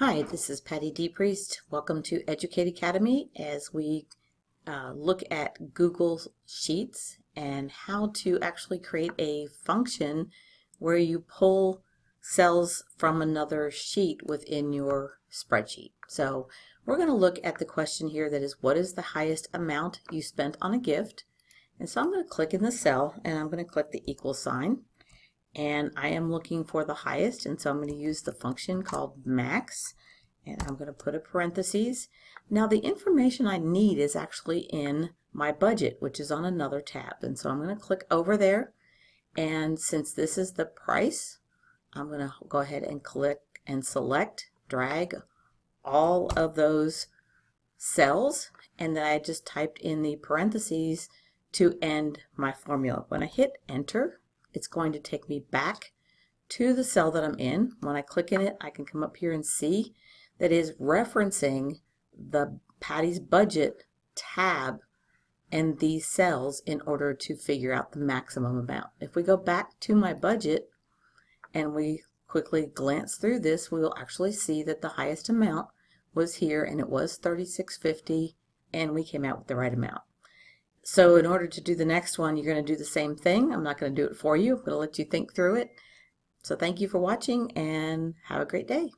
Hi, this is Patty D. Priest. Welcome to Educate Academy as we look at Google Sheets and how to actually create a function where you pull cells from another sheet within your spreadsheet. So we're going to look at the question here that is, what is the highest amount you spent on a gift? And so I'm going to click in the cell and I'm going to click the equal sign. And I am looking for the highest, and so I'm going to use the function called max, and I'm going to put a parentheses. Now the information I need is actually in my budget, which is on another tab, and so I'm going to click over there, and since this is the price, I'm going to go ahead and click and select, drag all of those cells, and then I just typed in the parentheses to end my formula. When I hit enter, it's going to take me back to the cell that I'm in. When I click in it, I can come up here and see that is referencing the Patty's Budget tab and these cells in order to figure out the maximum amount. If we go back to my budget and we quickly glance through this, we will actually see that the highest amount was here, and it was $36.50, and we came out with the right amount. So in order to do the next one, you're going to do the same thing. I'm not going to do it for you. I'm going to let you think through it. So thank you for watching and have a great day.